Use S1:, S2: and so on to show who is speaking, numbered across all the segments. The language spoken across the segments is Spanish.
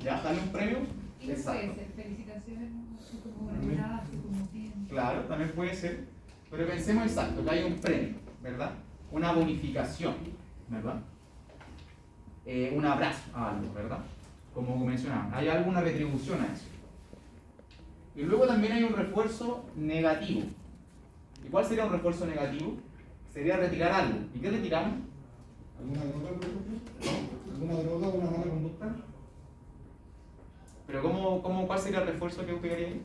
S1: ¿Ya? Dale un premio.
S2: ¿Y qué puede ser? Felicitaciones, así como un abrazo, como bien.
S1: Claro, también puede ser. Pero pensemos exacto, que hay un premio, ¿verdad? Una bonificación, ¿verdad? Un abrazo a algo, ¿verdad? Como mencionaba, hay alguna retribución a eso. Y luego también hay un refuerzo negativo. ¿Y cuál sería un refuerzo negativo? Sería retirar algo. ¿Y qué retiramos?
S3: ¿Alguna droga, por ejemplo? ¿Alguna droga o una mala conducta?
S1: Pero ¿cuál sería el refuerzo que usted quería?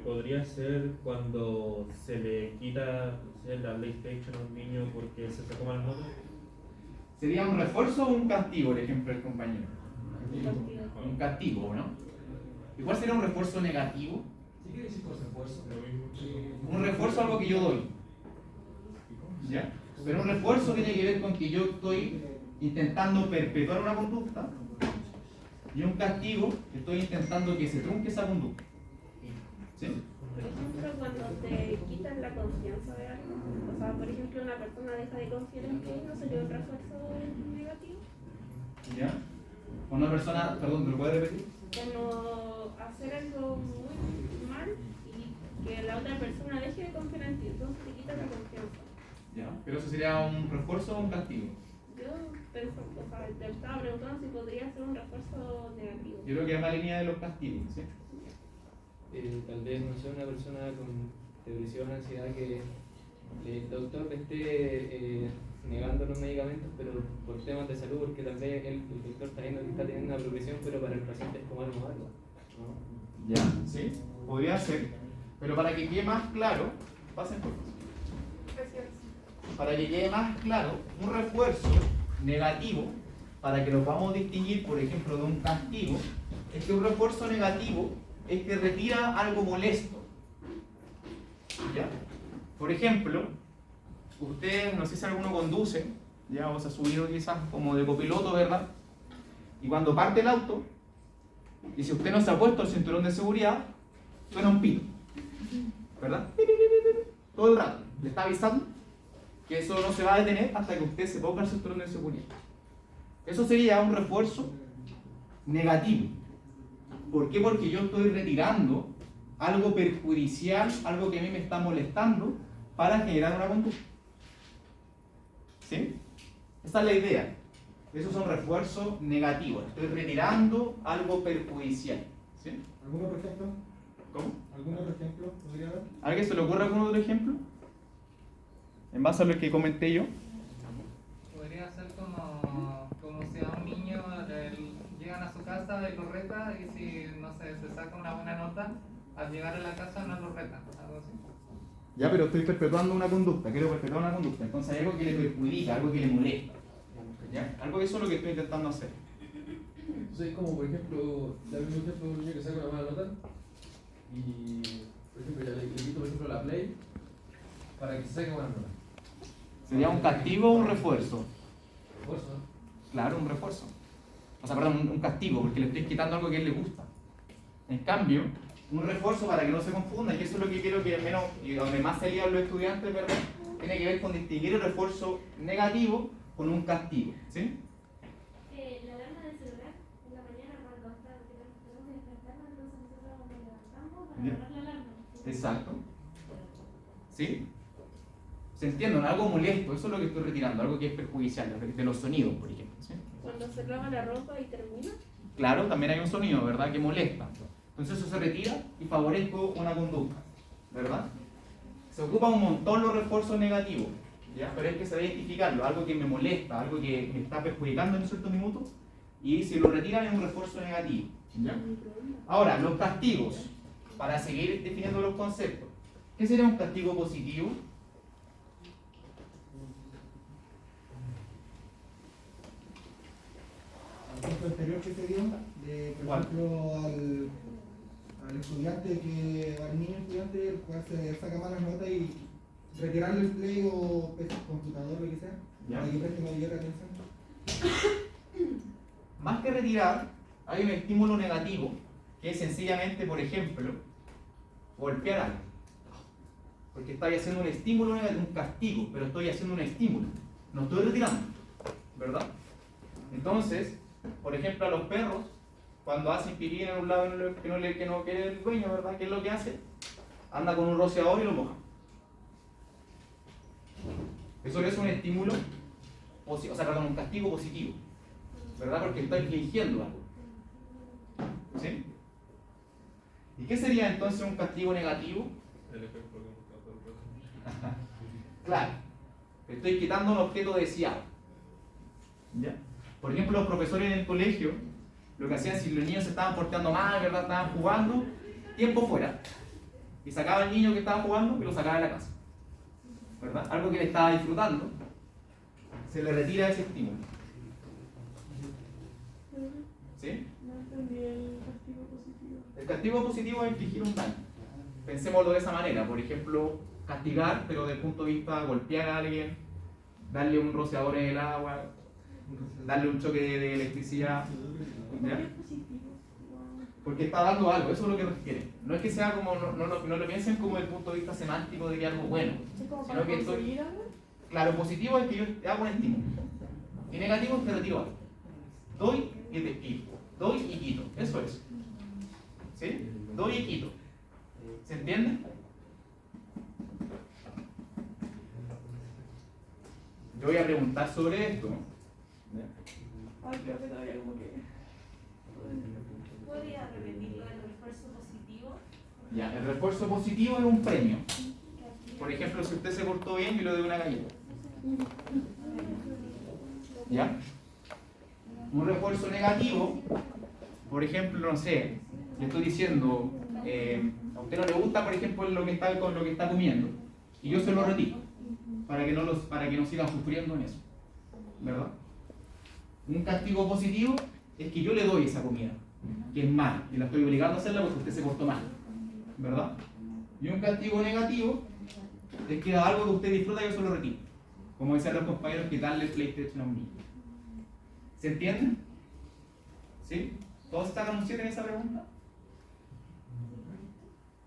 S4: Podría ser cuando se le quita, no sé, la PlayStation a un niño porque se sacó mal nota.
S1: ¿Sería un refuerzo o un castigo, el ejemplo del compañero? Un castigo, ¿no? ¿Y cuál sería un refuerzo negativo?
S3: ¿Sí quiere decir por refuerzo?
S1: Un refuerzo es algo que yo doy. ¿Ya? Pero un refuerzo tiene que ver con que yo estoy intentando perpetuar una conducta, y un castigo, estoy intentando que se trunque esa conducta. ¿Sí?
S5: Por ejemplo, cuando te quitan la confianza de algo, o sea, por ejemplo, una persona deja de confiar en ti, ¿no sería un refuerzo negativo?
S1: ¿Ya? Una persona, perdón, ¿me lo puedes repetir?
S5: Como hacer algo muy mal y que la otra persona deje de confiar en ti, entonces te quita la confianza.
S1: ¿Ya? Pero eso sería un refuerzo o un castigo.
S5: Yo pensé, o sea, te estaba preguntando si podría ser un refuerzo negativo.
S1: Yo creo que es la línea de los castigos, ¿sí?
S6: Tal vez, no sé, una persona con depresión, ansiedad, que el doctor le esté negando los medicamentos, pero por temas de salud, porque tal vez el doctor está viendo que está teniendo una progresión, pero para el paciente es como algo malo, ¿no?
S1: ¿Ya? ¿Sí? Podría ser. Pero para que quede más claro, pasen por favor. Para que quede más claro, un refuerzo negativo, para que lo podamos distinguir, por ejemplo, de un castigo, es que un refuerzo negativo es que retira algo molesto. ¿Ya? Por ejemplo, usted, no sé si alguno conduce, ya vamos a subir quizás como de copiloto, ¿verdad? Y cuando parte el auto, y si usted no se ha puesto el cinturón de seguridad, suena un pito, ¿verdad? Todo el rato, le está avisando que eso no se va a detener hasta que usted se ponga el cinturón de seguridad. Eso sería un refuerzo negativo. ¿Por qué? Porque yo estoy retirando algo perjudicial, algo que a mí me está molestando, para generar una conducta. ¿Sí? Esa es la idea. Esos son refuerzos negativos. Estoy retirando algo perjudicial. ¿Sí?
S3: ¿Algún otro ejemplo?
S1: ¿Cómo?
S3: ¿Algún otro ejemplo podría haber?
S1: ¿A alguien se le ocurre algún otro ejemplo? En base a lo que comenté yo.
S7: Podría ser como si a un niño llegan a su casa y lo reta, y si, no sé, se saca una buena nota, al llegar a la casa no lo reta, algo así.
S1: Ya, pero estoy perpetuando una conducta, quiero perpetuar una conducta. Entonces hay algo que le perjudica, algo que le molesta. ¿Ya? Algo de eso es lo que estoy intentando hacer.
S8: Entonces es como, por ejemplo, dame un ejemplo de un niño que saca una mala nota y, por ejemplo, ya le quito, por ejemplo, la Play para que se saque buena nota.
S1: ¿Sería un castigo o un refuerzo?
S8: Refuerzo, ¿no?
S1: Claro, un refuerzo. O sea, perdón, un castigo, porque le estoy quitando algo que a él le gusta. En cambio, un refuerzo, para que no se confunda, y eso es lo que quiero que al menos, y donde más se lían los estudiantes, ¿verdad? Tiene que ver con distinguir el refuerzo negativo con un castigo, ¿sí?
S5: La alarma del celular en la mañana cuando tenemos que despertarnos, entonces nosotros nos levantamos para
S1: Ya.
S5: agarrar la alarma.
S1: Exacto. ¿Sí? ¿Se entiende? Algo molesto, eso es lo que estoy retirando, algo que es perjudicial, de los sonidos, por ejemplo. ¿Sí?
S5: Cuando se lava la ropa y termina.
S1: Claro, también hay un sonido, ¿verdad?, que molesta. Entonces eso se retira y favorezco una conducta, ¿verdad? Se ocupan un montón los refuerzos negativos, ¿ya? Pero hay que saber identificarlo, algo que me molesta, algo que me está perjudicando en cierto minuto, y si lo retiran es un refuerzo negativo, ¿ya? Ahora, los castigos, para seguir definiendo los conceptos. ¿Qué sería un castigo positivo?
S3: Al punto anterior que se dio, de, por
S1: ¿Cuál?
S3: ejemplo, al estudiante al niño estudiante, pues, se saca malas notas y retirarle el play o computador, lo que sea,
S1: ¿Ya?
S3: para que preste mayor atención.
S1: Más que retirar, hay un estímulo negativo, que es sencillamente, por ejemplo, golpear algo. Porque estoy haciendo un estímulo negativo, un castigo, pero estoy haciendo un estímulo. No estoy retirando, ¿verdad? Entonces, por ejemplo, a los perros, cuando hacen pipí en un lado que no quiere el dueño, ¿verdad? ¿Qué es lo que hace? Anda con un rociador y lo moja. Eso es un estímulo, o sea, perdón, un castigo positivo, ¿verdad? Porque está infligiendo algo. ¿Sí? ¿Y qué sería entonces un castigo negativo?
S4: El ejemplo que hemos dado.
S1: Claro, estoy quitando un objeto deseado. ¿Ya? Por ejemplo, los profesores en el colegio, lo que hacían si los niños se estaban portando mal, ¿verdad? Estaban jugando, tiempo fuera. Y sacaba al niño que estaba jugando y lo sacaba de la casa. ¿Verdad? Algo que él estaba disfrutando, se le retira ese estímulo. ¿Sí?
S5: No entendí el castigo positivo.
S1: El castigo positivo es infligir un daño. Pensémoslo de esa manera. Por ejemplo, castigar, pero desde el punto de vista de golpear a alguien, darle un rociador en el agua, darle un choque de electricidad. ¿Ya? Porque está dando algo, eso es lo que requiere. No es que sea como, no lo piensen como desde el punto de vista semántico de que algo bueno, sino que estoy. Claro, positivo es que yo te hago un estímulo. Y negativo es que retiro algo. Doy y te quito. Doy y quito. Eso es. ¿Sí? Doy y quito. ¿Se entiende? Yo voy a preguntar sobre esto.
S5: Ay, creo que todavía como que...
S9: ¿Podría repetirlo el refuerzo positivo?
S1: Ya, el refuerzo positivo es un premio. Por ejemplo, si usted se portó bien, yo le doy una galleta. ¿Ya? Un refuerzo negativo, por ejemplo, no sé, le estoy diciendo, a usted no le gusta, por ejemplo, lo que está comiendo, y yo se lo retiro, para que no sigan sufriendo en eso, ¿verdad? Un castigo positivo es que yo le doy esa comida, que es mala, y la estoy obligando a hacerla porque usted se portó mal, ¿verdad? Y un castigo negativo es que algo que usted disfruta yo se lo retiro, como decían los compañeros que darle el PlayStation a un niño. ¿Se entiende? ¿Sí? ¿Todos están un 7 en esa pregunta?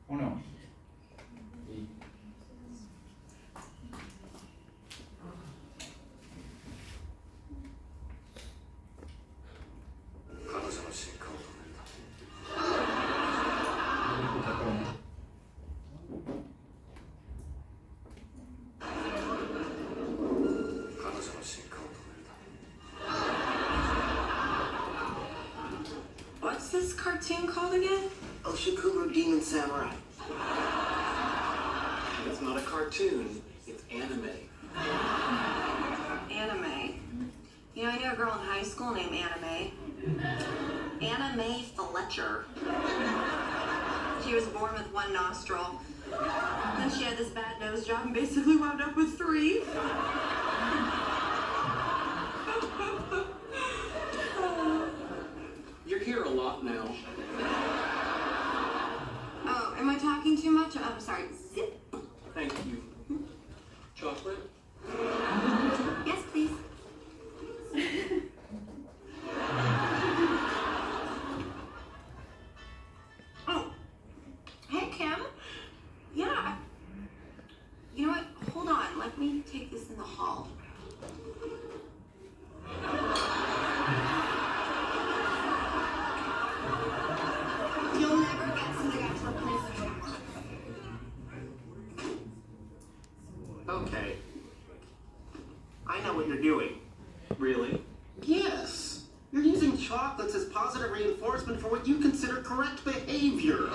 S1: ¿O no?
S10: What's this cartoon called again? Oshikuru Demon Samurai.
S11: It's not a cartoon, it's anime.
S10: Anime. You know, I knew a girl in high school named Anime. Anime Fletcher. She was born with one nostril. Then she had this bad nose job and basically wound up with 3.
S11: You're here a lot now.
S10: Oh, am I talking too much? I'm sorry. Zip.
S11: Thank you. Chocolate?
S10: Yes, please. Oh. Hey, Kim. Yeah. You know what? Hold on. Let me take this in the hall. You'll never get to the actual place.
S11: Okay. I know what you're doing. Really?
S12: Yes. You're using chocolates as positive reinforcement for what you consider correct behavior.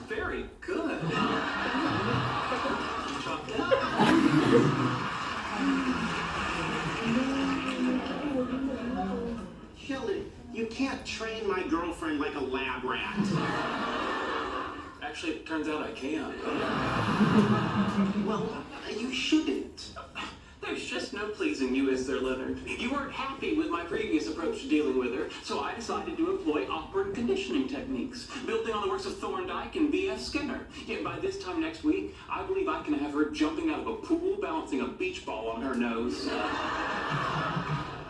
S11: Very good.
S12: Sheldon, you can't train my girlfriend like a lab rat.
S11: Actually, it turns out I can.
S12: Well, you shouldn't.
S11: There's just no pleasing you, is there, Leonard? You weren't happy with my previous approach to dealing with her, so I decided to employ operant conditioning techniques, building on the works of Thorndike and B.F. Skinner. Yet by this time next week, I believe I can have her jumping out of a pool, balancing a beach ball on her nose.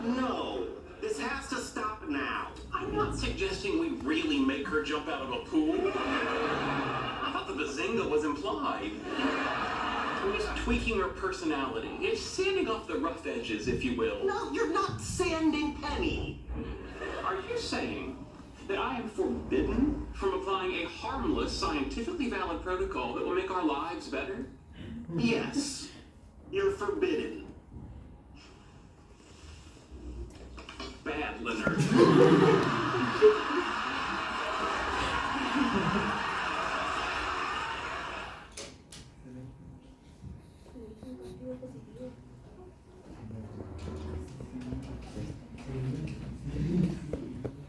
S12: No, this has to stop now.
S11: I'm not suggesting we really make her jump out of a pool. I thought the bazinga was implied. It's tweaking her personality. It's sanding off the rough edges, if you will.
S12: No, you're not sanding Penny.
S11: Are you saying that I am forbidden from applying a harmless, scientifically valid protocol that will make our lives better?
S12: Yes, you're forbidden.
S11: Bad, Leonard.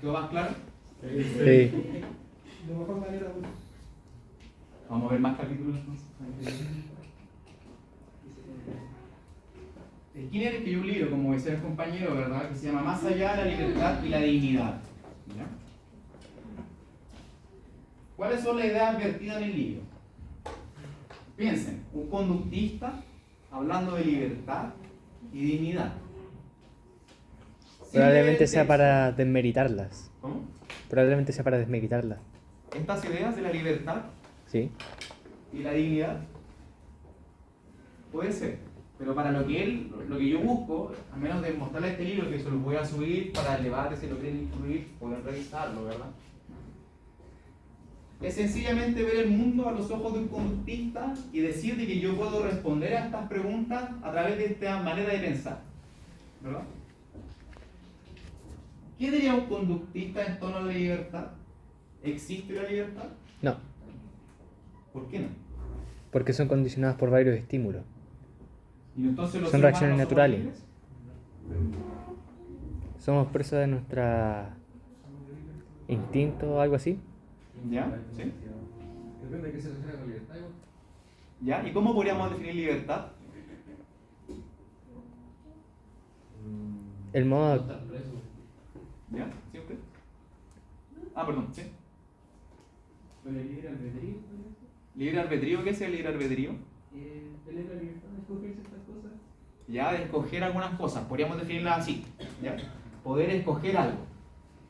S1: ¿Quedó más claro?
S13: Sí.
S3: De mejor manera, pues.
S1: Vamos a ver más capítulos entonces. Skinner escribió un libro, como decía el compañero, ¿verdad?, que se llama Más allá de la libertad y la dignidad. ¿Ya? ¿Cuáles son las ideas vertidas en el libro? Piensen, un conductista hablando de libertad y dignidad.
S13: Probablemente sea para desmeritarlas.
S1: ¿Cómo?
S13: Probablemente sea para desmeritarlas.
S1: Estas ideas de la libertad
S13: Sí.
S1: y la dignidad puede ser, pero para lo que yo busco, a menos de mostrarles este libro, que se los voy a subir para el debate, si lo quieren incluir, pueden revisarlo, ¿verdad? Es sencillamente ver el mundo a los ojos de un conductista y decir de que yo puedo responder a estas preguntas a través de esta manera de pensar, ¿verdad? ¿Qué diría un conductista en torno a la libertad? ¿Existe la libertad?
S13: No,
S1: ¿Por qué no?
S13: porque son condicionadas por varios estímulos.
S1: ¿Y entonces los
S13: Son
S1: seres
S13: reacciones
S1: humanos somos
S13: naturales.
S1: libres?
S13: Somos presas de nuestra instinto o algo así.
S1: ¿Ya? ¿Sí?
S8: Depende de qué se refiere con libertad. igual.
S1: ¿Ya? ¿Y cómo podríamos definir libertad?
S13: El modo de
S8: Estar preso.
S1: ¿Ya? ¿Sí usted? Ah, perdón, ¿sí?
S8: Pero el libre albedrío,
S1: ¿Libre albedrío? ¿Qué es el libre albedrío?
S8: tener la libertad de escoger ciertas cosas.
S1: Ya, de escoger algunas cosas, podríamos definirlas así, ¿ya? Poder escoger algo.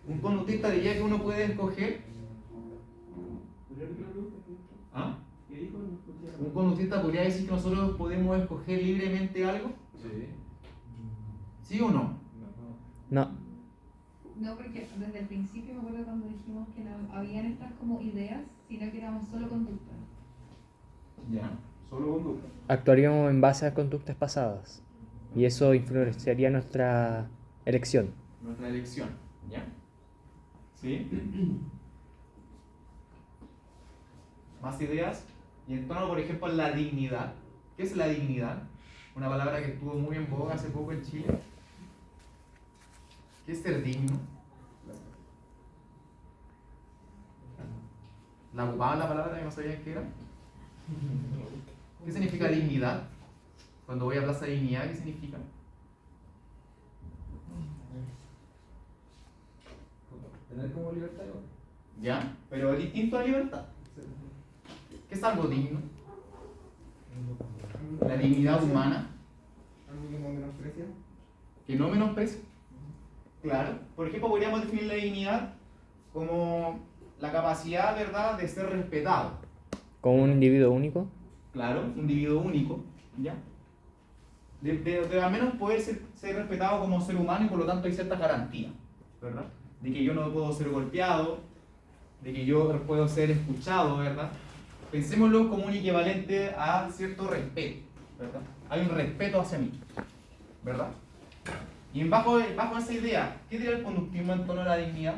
S1: Un conductista diría que uno puede escoger.
S8: ¿Podría repetir la pregunta?
S1: ¿Ah?
S8: ¿Qué dijo? No escuché la
S1: ¿Un conductista podría decir que nosotros podemos escoger libremente algo?
S8: Sí.
S1: ¿Sí o no?
S13: No,
S2: No, porque desde el principio me acuerdo cuando dijimos que no habían estas como ideas, sino que éramos solo conductas.
S1: Ya, solo conducta.
S13: actuaríamos en base a conductas pasadas y eso influenciaría nuestra elección.
S1: Nuestra elección, ¿ya? ¿Sí? ¿Más ideas? Y en torno, por ejemplo, a la dignidad. ¿Qué es la dignidad? Una palabra que estuvo muy en boga hace poco en Chile. ¿Qué es ser digno? ¿La ocupaban la palabra que no sabían qué era? ¿Qué significa dignidad? Cuando voy a Plaza Dignidad, ¿qué significa?
S8: Tener como libertad.
S1: ¿Ya? Pero es distinto a libertad. ¿Qué es algo digno? La dignidad humana.
S3: Algo que no menosprecia.
S1: Que no menosprecia. Claro. Por ejemplo, podríamos definir la dignidad como la capacidad, ¿verdad?, de ser respetado.
S13: Como un individuo único.
S1: Claro, un individuo único, ¿ya? De al menos poder ser respetado como ser humano y por lo tanto hay ciertas garantías, ¿verdad? De que yo no puedo ser golpeado, de que yo puedo ser escuchado, ¿verdad? Pensémoslo como un equivalente a cierto respeto, ¿verdad? Hay un respeto hacia mí, ¿verdad? Y bajo esa idea, ¿qué diría el conductismo en torno a la dignidad?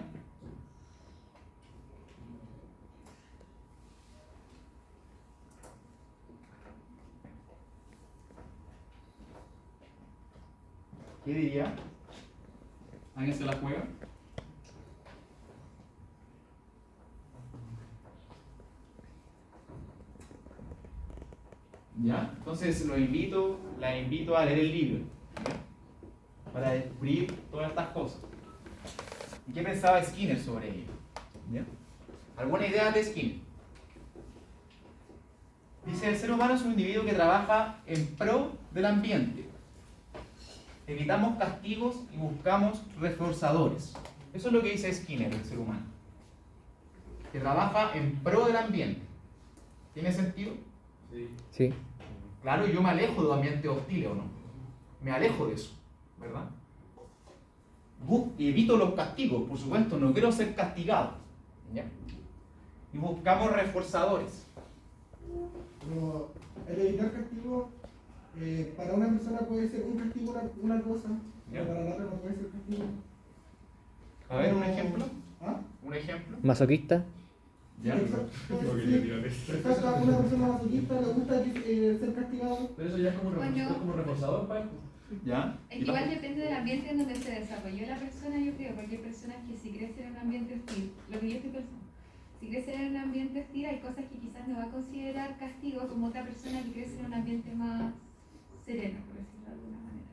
S1: ¿Qué diría? ¿Alguien se la juega? ¿Ya? Entonces la invito a leer el libro, ¿ya?, para descubrir todas estas cosas. ¿Y qué pensaba Skinner sobre ello? ¿Ya? ¿Alguna idea de Skinner? Dice, el ser humano es un individuo que trabaja en pro del ambiente. Evitamos castigos y buscamos reforzadores. Eso es lo que dice Skinner del ser humano. Que trabaja en pro del ambiente. ¿Tiene sentido?
S8: Sí.
S13: Sí.
S1: Claro, yo me alejo de ambientes hostiles, ¿o no? Me alejo de eso, ¿verdad? Evito los castigos, por supuesto, no quiero ser castigado, ¿ya? Y buscamos reforzadores.
S3: Pero el evitar castigo, para una persona puede ser un castigo una cosa,
S1: ¿Ya?
S3: pero para la otra no puede ser castigo.
S1: A ver, un ejemplo.
S3: ¿Ah?
S1: Un ejemplo.
S13: ¿Masoquista?
S1: ¿Ya?
S3: Exacto, a una persona masoquista le gusta ser castigado.
S8: Pero eso ya es como,
S2: Bueno.
S8: es como reforzador para él.
S1: ¿Ya?
S2: Es que igual depende del ambiente en donde se desarrolló la persona, yo creo, porque hay personas que si crecen en un ambiente hostil, lo que yo estoy pensando, si crecen en un ambiente hostil hay cosas que quizás no va a considerar castigo como otra persona que crece en un ambiente más sereno, por decirlo de alguna manera.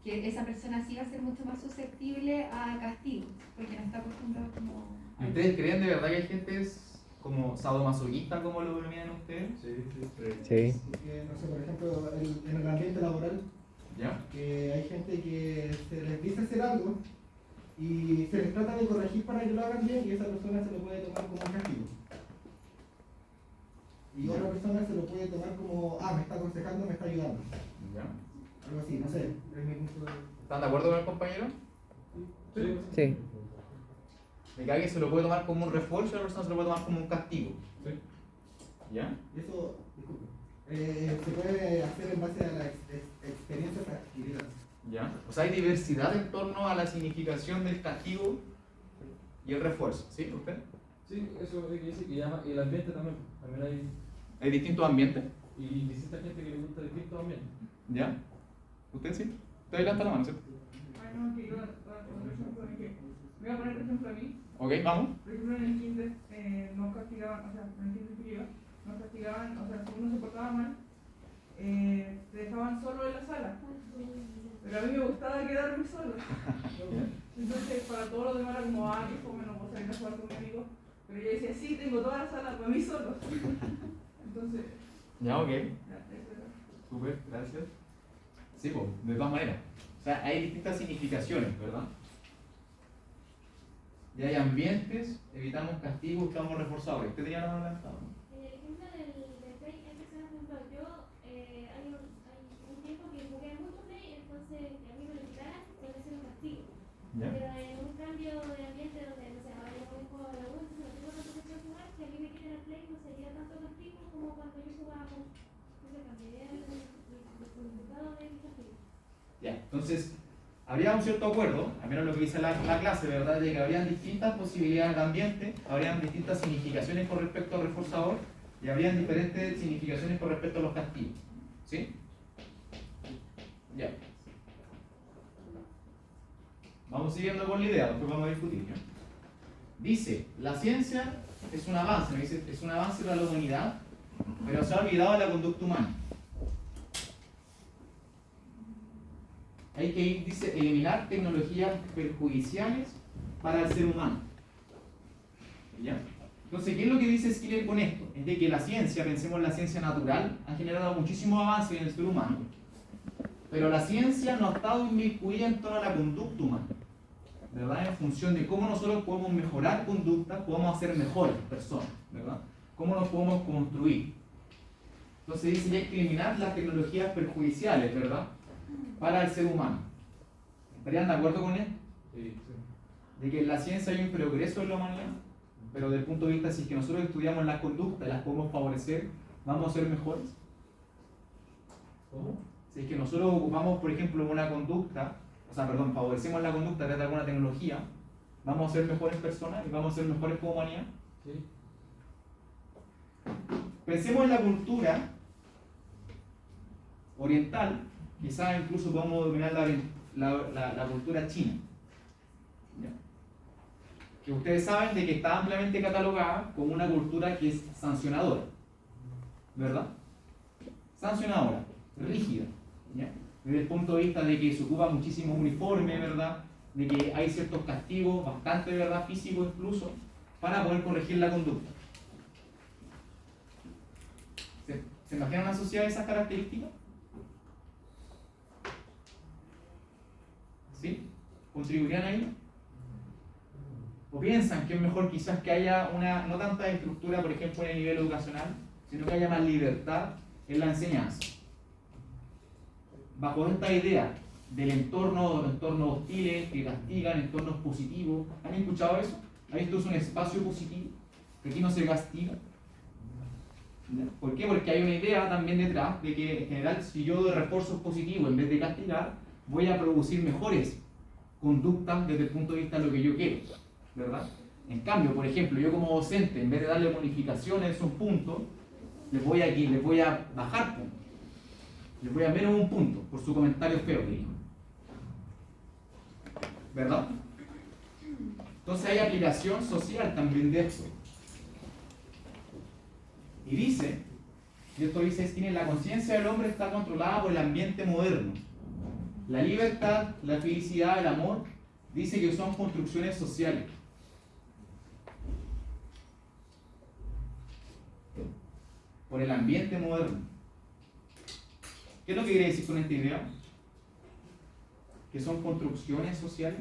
S2: Que esa persona sí va a ser mucho más susceptible a castigo, porque no está acostumbrado como...
S1: ¿Y ustedes creen de verdad que hay gente como sadomasoquista, como lo denominan ustedes?
S8: Sí.
S13: Sí.
S3: No sé, por ejemplo, en el ambiente laboral,
S1: ¿Ya?
S3: que hay gente que se les dice hacer algo y se les trata de corregir para que lo hagan bien y esa persona se lo puede tomar como un castigo. Y otra persona se lo puede tomar como, me está aconsejando, me está ayudando.
S1: ¿Ya?
S3: Algo así, no sé, es mi punto de...
S1: ¿Están de acuerdo con el compañero?
S13: Sí.
S1: De que alguien se lo puede tomar como un refuerzo y otra persona se lo puede tomar como un castigo.
S8: Sí.
S1: ¿Ya?
S3: Y eso, disculpe, se puede hacer en base a las experiencias adquiridas.
S1: ¿Ya? O sea, hay diversidad en torno a la significación del castigo y el refuerzo. ¿Sí? ¿Usted?
S8: Sí, eso es que dice que llama. Y el ambiente también. También hay.
S1: ¿Hay distintos ambientes?
S8: Y distinta gente que le gusta distintos ambientes.
S1: ¿Ya? ¿Usted sí? Usted levanta la mano, ¿cierto?
S14: Bueno, que yo, por ejemplo, voy a poner ejemplo a mí.
S1: Ok, vamos.
S14: Por ejemplo, en el kinder nos castigaban, o sea, en el kinder que yo iba, nos castigaban, o sea, si uno se portaba mal, te dejaban solo en la sala. Pero a mí me gustaba quedarme solo. Entonces, para todos los demás era como, que fome, no puedo salir a jugar con mi amigo. Pero yo decía, sí, tengo toda la sala para mí solo. Entonces...
S1: Ya, ok.
S14: Ya, eso era.
S1: Súper, gracias. Sí, pues, de todas maneras. O sea, hay distintas significaciones, ¿verdad? Y hay ambientes, evitamos castigos, buscamos reforzadores. ¿Usted tenía la mano levantada?
S5: En el ejemplo del Play, empecé a ejemplo, yo hay un tiempo que jugué mucho Play, entonces que a mí me lo quitaran, puede ser un castigo.
S1: ¿Ya?
S5: Pero en un cambio de ambiente donde, no sé, ahora yo juego a la U, entonces no tengo tanta opción de jugar, que a mí me quiten el Play no sería tanto castigo como cuando yo jugaba con, no sé, cambiaría el significado de mi castigo.
S1: Ya, entonces, habría un cierto acuerdo, al menos lo que dice la clase, ¿verdad? De que habrían distintas posibilidades de ambiente, habrían distintas significaciones con respecto al reforzador y habrían diferentes significaciones con respecto a los castigos. ¿Sí? Ya. Vamos siguiendo con la idea, después vamos a discutir. ¿Ya? Dice, la ciencia es un avance, dice, es un avance para la humanidad, pero se ha olvidado de la conducta humana. Hay que, dice, eliminar tecnologías perjudiciales para el ser humano. ¿Ya? Entonces, ¿qué es lo que dice Skinner con esto? Es de que la ciencia, pensemos en la ciencia natural, ha generado muchísimo avance en el ser humano, pero la ciencia no ha estado inmiscuida en toda la conducta humana, ¿verdad? En función de cómo nosotros podemos mejorar conductas, podemos hacer mejores personas, ¿verdad? Cómo nos podemos construir. Entonces dice que hay que eliminar las tecnologías perjudiciales, ¿verdad? Para el ser humano. ¿Estarían de acuerdo con esto?
S8: Sí.
S1: De que en la ciencia hay un progreso en la humanidad, pero desde el punto de vista, si es que nosotros estudiamos las conductas y las podemos favorecer, ¿vamos a ser mejores?
S8: ¿Cómo?
S1: Si es que nosotros ocupamos, por ejemplo, una conducta, favorecemos la conducta desde alguna tecnología, ¿vamos a ser mejores personas y vamos a ser mejores como humanidad?
S8: Sí.
S1: Pensemos en la cultura oriental, quizás incluso podemos dominar la cultura china. ¿Ya? Que ustedes saben de que está ampliamente catalogada como una cultura que es sancionadora, ¿verdad? Sancionadora, rígida, ¿ya? Desde el punto de vista de que se ocupa muchísimo uniforme, ¿verdad? De que hay ciertos castigos, bastante, ¿verdad? Físicos incluso, para poder corregir la conducta. ¿Se imaginan una sociedad de esas características? ¿Sí? ¿Contribuirían a ello? ¿O piensan que es mejor quizás que haya una, no tanta estructura, por ejemplo, en el nivel educacional, sino que haya más libertad en la enseñanza. Bajo esta idea del entornos hostiles que castigan, entornos positivos, ¿han escuchado eso? ¿Han visto es un espacio positivo? Que aquí no se castiga. ¿Por qué? Porque hay una idea también detrás de que en general si yo doy refuerzos positivos en vez de castigar, voy a producir mejores conductas desde el punto de vista de lo que yo quiero, ¿verdad? En cambio, por ejemplo, yo como docente, en vez de darle bonificaciones a esos puntos, les voy a bajar puntos. Les voy a menos un punto por su comentario feo que dijo. ¿Verdad? Entonces hay aplicación social también de esto. Y dice, y esto dice Skinner, la conciencia del hombre está controlada por el ambiente moderno. La libertad, la felicidad, el amor, dice que son construcciones sociales. Por el ambiente moderno. ¿Qué es lo que quiere decir con esta idea? Que son construcciones sociales.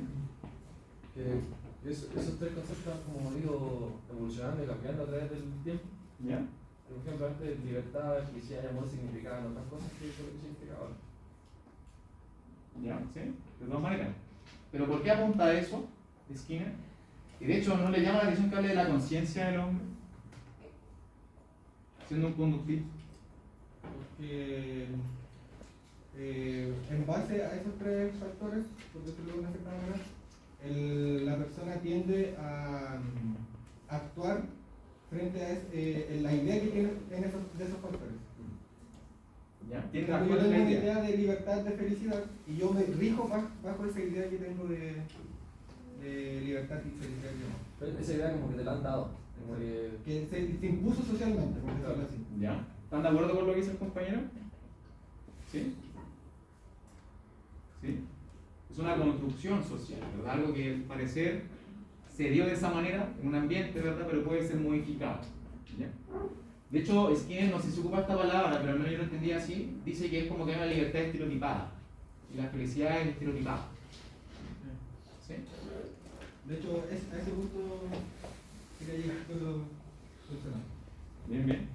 S8: Que esos tres conceptos han como ido evolucionando y cambiando a través del tiempo.
S1: ¿Ya?
S8: Por ejemplo, antes libertad, felicidad y amor significaban otras cosas que eso es lo que significa ahora.
S1: ¿Ya? ¿Sí? De todas maneras. ¿Pero por qué apunta a eso Skinner? Y de hecho, ¿no le llama la atención que hable de la conciencia del hombre? Siendo un conductivo.
S3: Porque en base a esos tres factores, por decirlo de una cierta manera, la persona tiende a actuar frente a la idea que tiene de esos factores.
S1: ¿Ya?
S3: Yo tengo una idea de libertad, de felicidad, y yo me rijo bajo esa idea que tengo de libertad y felicidad.
S8: Pero esa idea como que te la han dado.
S3: Que se impuso socialmente, por decirlo así.
S1: ¿Ya? ¿Están de acuerdo con lo que dice el compañero? ¿Sí? ¿Sí? Es una construcción social, ¿verdad? Algo que al parecer se dio de esa manera en un ambiente, ¿verdad? Pero puede ser modificado. ¿Ya? De hecho, Skinner, no sé si ocupa esta palabra, pero al menos yo lo entendía así, dice que es como que hay una libertad estereotipada y la felicidad es estereotipada. ¿Sí?
S3: De hecho, a ese punto quería llegar todo funcionando.
S1: Bien, bien.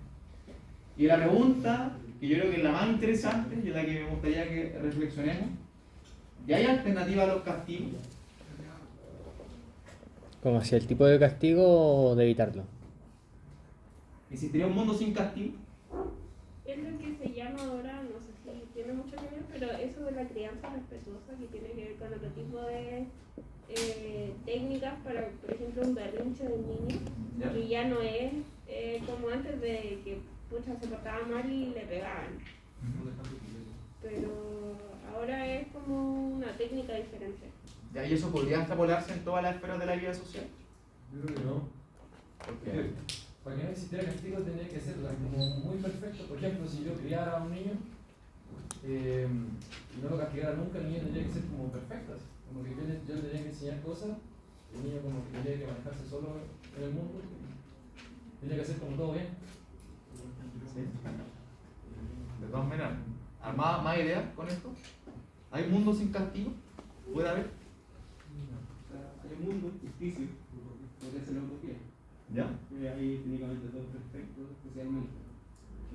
S1: Y la pregunta, que yo creo que es la más interesante y es la que me gustaría que reflexionemos, ¿y hay alternativa a los castigos?
S13: ¿Como hacia el tipo de castigo o de evitarlo?
S1: ¿Existiría un mundo sin castigo?
S5: Es lo que se llama ahora, no sé si tiene mucho que ver, pero eso de la crianza respetuosa, que tiene que ver con otro tipo de técnicas para, por ejemplo, un berrinche de niño,
S1: ¿Ya?
S5: que ya no es como antes de que pucha, se portaba mal y le pegaban. Pero ahora es como una técnica diferente.
S1: ¿Ya? ¿Y eso podría extrapolarse en todas las esferas de la vida social?
S8: Yo creo que no. Porque para que no existiera castigo tenía que ser como muy perfecto. Por ejemplo, si yo criara a un niño y no lo castigara nunca, el niño tendría que ser como perfecto. Así. Como que yo le tenía que enseñar cosas, el niño como que tenía que manejarse solo en el mundo, tenía que hacer como todo bien.
S1: Sí. De todas maneras, ¿más ideas con esto? ¿Hay un mundo sin castigo? ¿Puede haber?
S15: Hay un mundo ficticio, podría ser la utopía.
S1: ¿Ya?
S15: Ahí técnicamente todo perfecto, especialmente.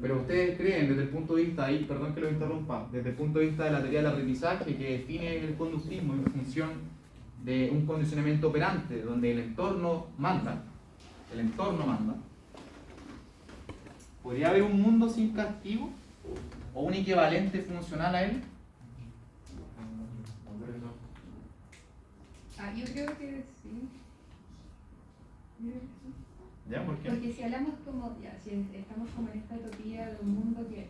S1: Pero ustedes creen desde el punto de vista, ahí, perdón que lo interrumpa, desde el punto de vista de la teoría del aprendizaje que define el conductismo en función de un condicionamiento operante donde el entorno manda, ¿podría haber un mundo sin castigo o un equivalente funcional a él?
S2: Yo creo que sí.
S1: ¿Ya? ¿Por qué?
S2: Porque si hablamos como, si estamos como en esta utopía de un mundo que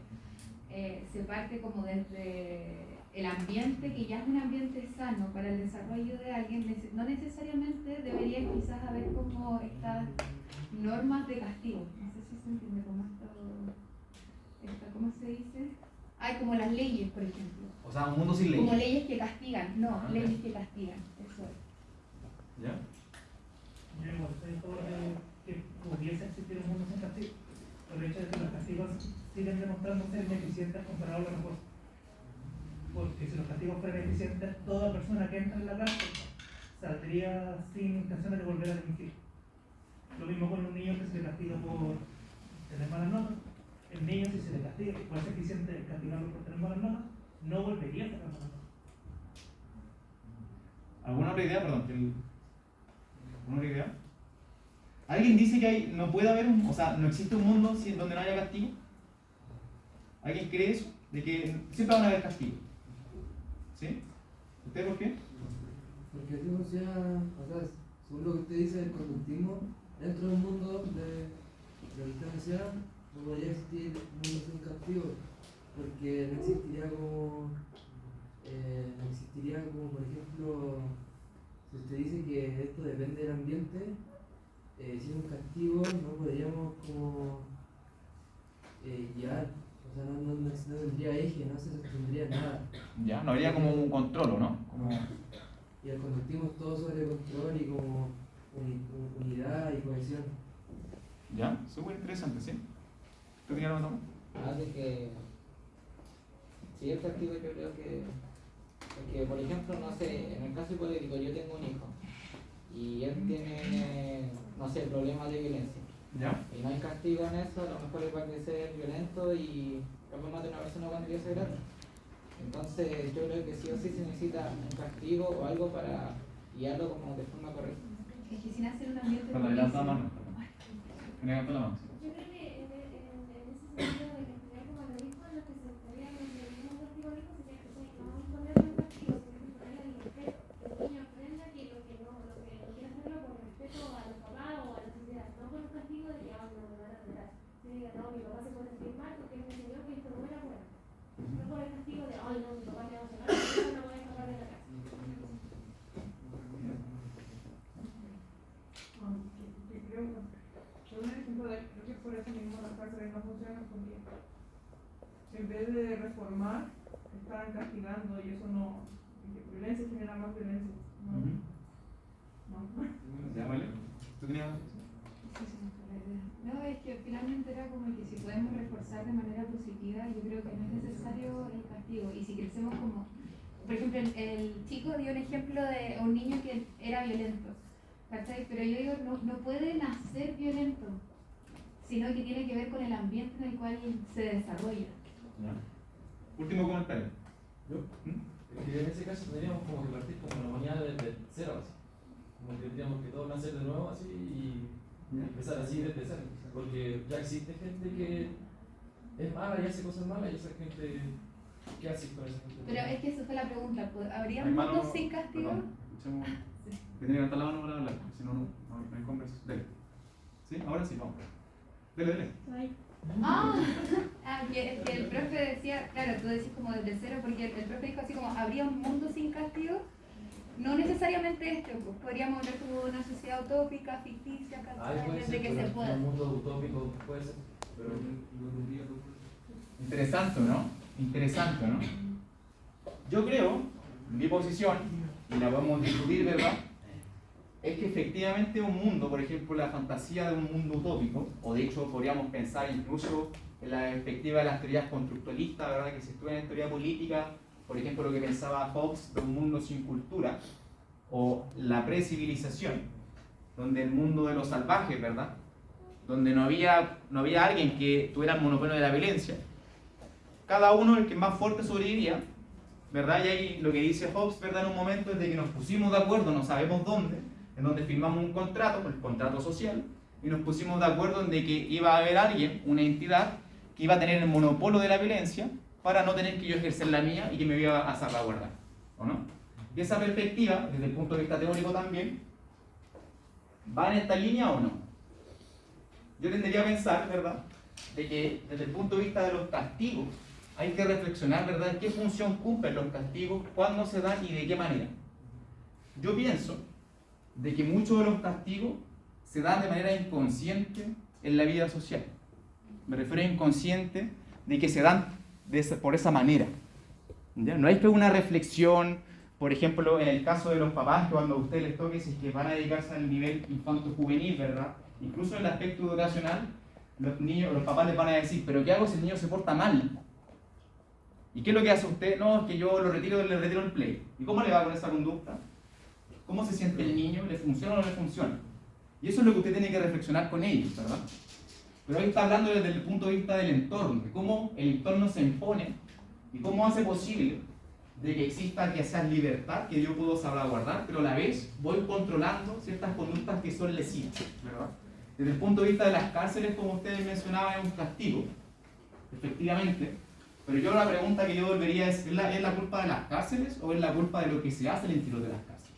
S2: se parte como desde el ambiente, que ya es un ambiente sano para el desarrollo de alguien, no necesariamente debería quizás haber como estas normas de castigo. No sé si se entiende cómo ¿cómo se dice? Hay como las leyes, por ejemplo.
S1: O sea, un mundo sin leyes.
S2: Como leyes que castigan, no,
S1: Okay.
S2: leyes que castigan, eso es.
S1: ¿Ya?
S16: Yo estoy a favor de que pudiese existir un mundo sin castigo, por el hecho de que los castigos siguen demostrando ser ineficientes comparados a los refuerzos. Porque si los castigos fueran eficientes, toda persona que entra en la cárcel saldría sin intención de volver a delinquir. Lo mismo con un niño que se le castiga por tener malas notas, el niño, si se le castiga, que puede ser eficiente castigarlo por tener malas notas, no volvería a tener malas notas.
S1: ¿Alguna otra idea? Perdón. ¿Alguna otra idea? ¿Alguien dice que no puede haber no existe un mundo donde no haya castigo? ¿Alguien cree eso? De que siempre van a haber castigo. ¿Sí? ¿Usted por qué?
S17: Porque así funciona, según lo que usted dice del conductismo, dentro de un mundo de lo que usted menciona, no podría existir un mundo sin castigo, porque no existiría como, por ejemplo, si usted dice que esto depende del ambiente, sin un castigo no podríamos como guiar, no tendría eje, no se sostendría nada.
S1: Ya, no habría como un control, ¿no?
S17: Y el conductismo es todo sobre control y como unidad y cohesión.
S1: Ya, súper interesante, ¿sí? ¿Tú tenías algo más?
S6: De que sí, el castigo yo creo que porque, por ejemplo, no sé, en el caso hipotético yo tengo un hijo y él tiene, no sé, problemas de violencia.
S1: ¿Ya?
S6: Y no hay castigo en eso, a lo mejor él va a crecer violento y capaz mate a una persona cuando ya sea grande. Entonces yo creo que sí o sí se necesita un castigo o algo para guiarlo como de forma correcta.
S2: Es que sin hacer un ambiente
S1: Cuando levanta la mano. Levanta la mano.
S5: Yo creo que en ese sentido de castigar como a los hijos, lo que se estaría donde un castigo al hijo sería que no ponerle un castigo, sino ponerle el respeto. Que el niño aprenda que lo que quiere hacerlo con respeto a los papás o a la sociedad, no con un castigo de que no me van a retar. Si diga, no, mi papá se puede sentir mal porque él me enseñó que esto no era bueno. No por el castigo de, ay no, mi papá me va a cenar, yo no voy a escapar de la casa.
S14: Creo que por eso mismo las cárceles no funcionan porque en vez de reformar, están castigando y eso no. Violencia genera más violencia.
S1: ¿Ya, vale? ¿Tú tenías?
S2: No, es que finalmente era como que si podemos reforzar de manera positiva, yo creo que no es necesario el castigo. Y si crecemos como, por ejemplo, el chico dio un ejemplo de un niño que era violento, ¿cachai? Pero yo digo, no puede nacer violento, sino que tiene que ver con el ambiente en el cual se desarrolla.
S1: ¿Ya? Último comentario.
S8: ¿Yo? Que en ese caso tendríamos como que partir como la mañana desde cero, así. Como que tendríamos que todos nacer de nuevo así y empezar así desde cero. Porque ya existe gente que es mala y hace cosas malas y esa gente, ¿qué hace con esa gente?
S2: Pero es que esa fue la pregunta, ¿habría un mundo sin castigo?
S1: Perdón, sí. Que tiene que levantar la mano para hablar, porque si no, no hay conversación. Dele. ¿Sí? Ahora sí, vamos. Dele.
S2: Que el profe decía, claro, tú decís como desde cero, porque el profe dijo así como, ¿habría un mundo sin castigo? No necesariamente esto, pues podríamos hablar como de una sociedad utópica, ficticia, desde que se pueda.
S8: Un mundo utópico puede ser, pero
S1: Interesante, ¿no? Interesante, ¿no? Yo creo, mi posición, y la podemos discutir, ¿verdad? Es que efectivamente un mundo, por ejemplo, la fantasía de un mundo utópico, o de hecho podríamos pensar incluso en la perspectiva de las teorías constructualistas, ¿verdad? Que se estudian en teoría política, por ejemplo, lo que pensaba Hobbes de un mundo sin cultura, o la precivilización, donde el mundo de los salvajes, ¿verdad? Donde no había alguien que tuviera el monopolio de la violencia. Cada uno, el que más fuerte sobrevivía, ¿verdad? Y ahí lo que dice Hobbes, ¿verdad? En un momento es de que nos pusimos de acuerdo, no sabemos dónde, en donde firmamos un contrato, el contrato social, y nos pusimos de acuerdo en de que iba a haber alguien, una entidad, que iba a tener el monopolio de la violencia para no tener que yo ejercer la mía y que me iba a salvaguardar, ¿o no? Y esa perspectiva, desde el punto de vista teórico también, ¿va en esta línea o no? Yo tendería a pensar, ¿verdad?, de que desde el punto de vista de los castigos, hay que reflexionar, ¿verdad?, qué función cumplen los castigos, cuándo se dan y de qué manera. Yo pienso de que muchos de los castigos se dan de manera inconsciente en la vida social. Me refiero a inconsciente de que se dan por esa manera. ¿Ya? No hay que una reflexión, por ejemplo, en el caso de los papás, que cuando a ustedes les toque, si es que van a dedicarse al nivel infanto-juvenil, ¿verdad? Incluso en el aspecto educacional, los papás les van a decir, ¿pero qué hago si el niño se porta mal? ¿Y qué es lo que hace usted? No, es que yo le retiro el play. ¿Y cómo le va con esa conducta? ¿Cómo se siente el niño? ¿Le funciona o no le funciona? Y eso es lo que usted tiene que reflexionar con ellos, ¿verdad? Pero hoy está hablando desde el punto de vista del entorno, de cómo el entorno se impone y cómo hace posible de que exista quizás libertad que yo puedo salvaguardar, pero a la vez voy controlando ciertas conductas que son lesivas, ¿verdad? Desde el punto de vista de las cárceles, como ustedes mencionaban, es un castigo, efectivamente, pero yo la pregunta que yo volvería es la culpa de las cárceles o es la culpa de lo que se hace al interior de las cárceles?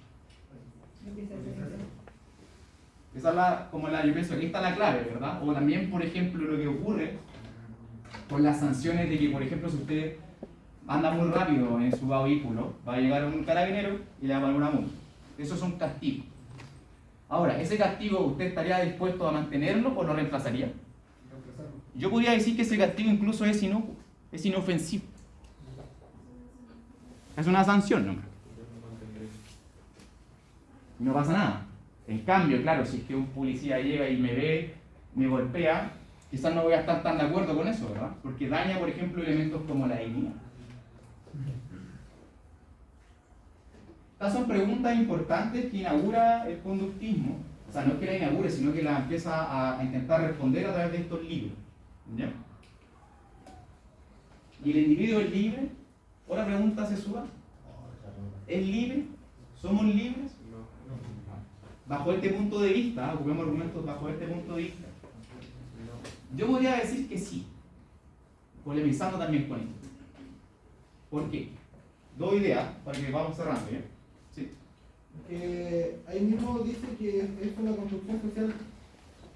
S1: Esa es yo pienso que aquí está la clave, ¿verdad? O también, por ejemplo, lo que ocurre con las sanciones de que, por ejemplo, si usted anda muy rápido en su vehículo, va a llegar un carabinero y le va a poner una multa. Esos son castigos. Ahora, ¿ese castigo usted estaría dispuesto a mantenerlo o lo reemplazaría? Yo podría decir que ese castigo incluso es inocuo, es inofensivo. Es una sanción nomás. Y no pasa nada. En cambio, claro, si es que un policía llega y me ve, me golpea, quizás no voy a estar tan de acuerdo con eso, ¿verdad? Porque daña, por ejemplo, elementos como la dignidad. Estas son preguntas importantes que inaugura el conductismo. O sea, no es que la inaugure, sino que la empieza a intentar responder a través de estos libros. ¿Ya? ¿Y el individuo es libre? Otra pregunta se suba. ¿Es libre? ¿Somos libres? Bajo este punto de vista, ocupemos argumentos bajo este punto de vista. Yo podría decir que sí, polemizando también con esto. ¿Por qué? Dos ideas para que vamos cerrando, ¿ya? Sí.
S3: Que ahí mismo dice que es una construcción social,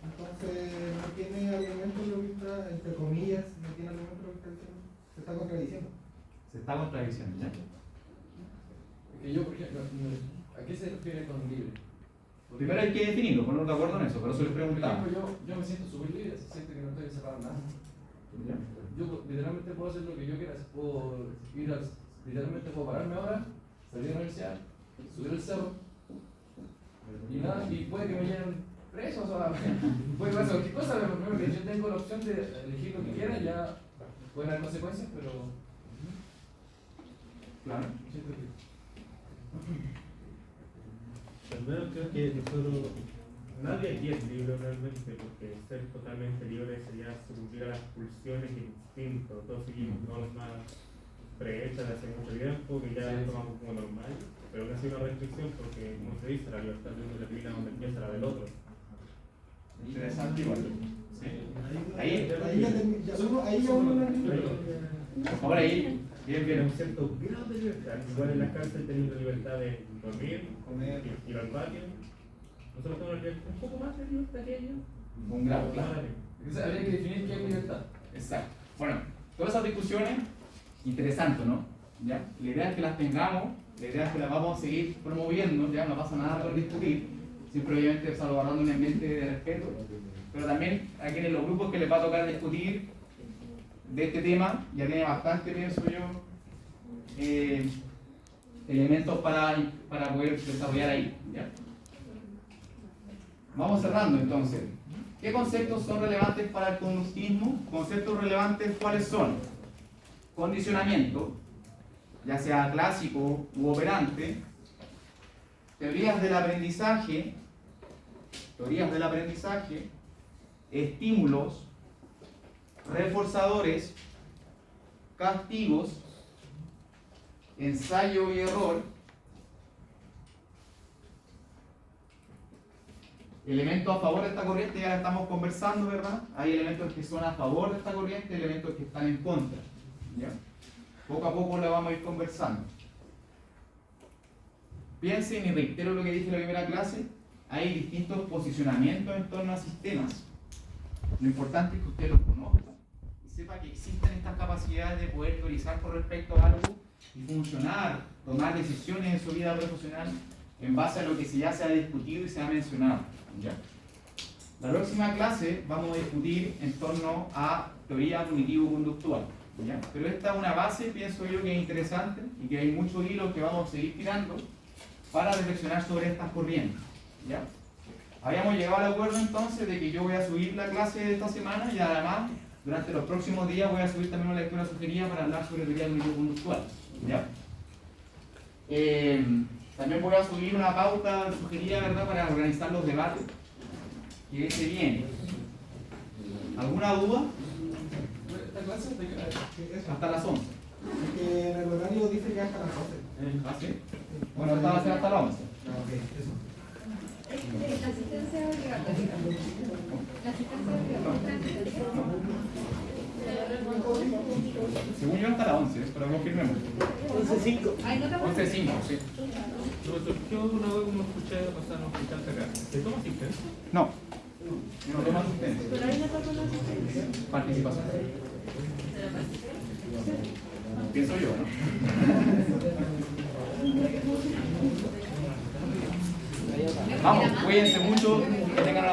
S3: entonces no tiene argumentos lo que está, entre comillas, no tiene argumentos lo que está diciendo, se está contradiciendo.
S1: Se está contradiciendo, ¿ya?
S8: Que yo, por ejemplo, ¿a qué se refiere con libre?
S1: Primero hay que definirlo, ponernos de acuerdo en eso, pero eso les preguntaba.
S8: Por ejemplo, yo me siento súper libre, siento que no estoy encerrado en nada. Yo literalmente puedo hacer lo que yo quiera, literalmente puedo pararme ahora, salir de la universidad, subir el cerro, y nada, y puede que me lleven preso, o sea, puede que pase cualquier cosa, pero primero que yo tengo la opción de elegir lo que quiera, ya pueden haber consecuencias, pero...
S1: Claro.
S4: Al menos creo que nosotros, nadie aquí es libre realmente, porque ser totalmente libre sería sucumbir a las pulsiones e instintos. Todos seguimos normas prehechas de hace mucho tiempo que ya tomamos como normal, pero no ha sido una restricción porque, como se dice, la libertad de uno termina donde empieza la del otro.
S1: Interesante igual. Sí. Ahí
S3: ya uno
S1: por favor, ahí. Bien.
S4: Un cierto grado de libertad. Igual en la cárcel teniendo libertad de dormir, comer, ir al patio. Nosotros tenemos un poco más de libertad que ellos.
S1: Un grado, claro.
S8: Habría que definir qué es libertad.
S1: Exacto. Bueno, todas esas discusiones, interesantes, ¿no? ¿Ya? La idea es que las tengamos, la idea es que las vamos a seguir promoviendo, ya no pasa nada por discutir, siempre obviamente salvaguardando un ambiente de respeto, pero también a quienes los grupos que les va a tocar discutir de este tema, ya tiene bastante, pienso yo, elementos para poder desarrollar ahí. ¿Ya? Vamos cerrando entonces. ¿Qué conceptos son relevantes para el conductismo? Conceptos relevantes, ¿cuáles son? Condicionamiento, ya sea clásico u operante, teorías del aprendizaje, estímulos, reforzadores, castigos, ensayo y error, elementos a favor de esta corriente, ya la estamos conversando, ¿verdad? Hay elementos que son a favor de esta corriente, elementos que están en contra, ¿ya? Poco a poco la vamos a ir conversando. Piensen y reitero lo que dije en la primera clase, hay distintos posicionamientos en torno a sistemas. Lo importante es que usted los conozca y sepa que existen estas capacidades de poder teorizar con respecto a algo y funcionar, tomar decisiones en su vida profesional en base a lo que ya se ha discutido y se ha mencionado. ¿Ya? La próxima clase vamos a discutir en torno a teoría cognitivo-conductual. ¿Ya? Pero esta es una base, pienso yo, que es interesante y que hay muchos hilos que vamos a seguir tirando para reflexionar sobre estas corrientes. ¿Ya? Habíamos llegado al acuerdo entonces de que yo voy a subir la clase de esta semana y además durante los próximos días voy a subir también una lectura sugerida para hablar sobre teoría cognitivo-conductual. ¿Ya? También voy a subir una pauta sugerida, ¿verdad?, para organizar los debates que se vienen. ¿Alguna duda?
S8: ¿Esta clase de qué hora es?
S1: Hasta las 11.
S3: Es que en el horario dice que hasta las 12.
S1: ¿Ah, sí? Bueno, esta va a ser hasta las 11.
S2: La asistencia obligatoria. La asistencia obligatoria.
S1: Según yo hasta las 11, pero confirmemos.
S2: 11:05.
S1: 11:05, sí.
S4: Me surgió una vez como escuché, o sea, no escuchaste acá. ¿Se toma asistencia?
S1: No. No toma asistencia.
S9: Pero ahí no tocó la asistencia.
S1: Participación. Pienso yo, ¿no? Vamos, cuídense mucho, que tengan una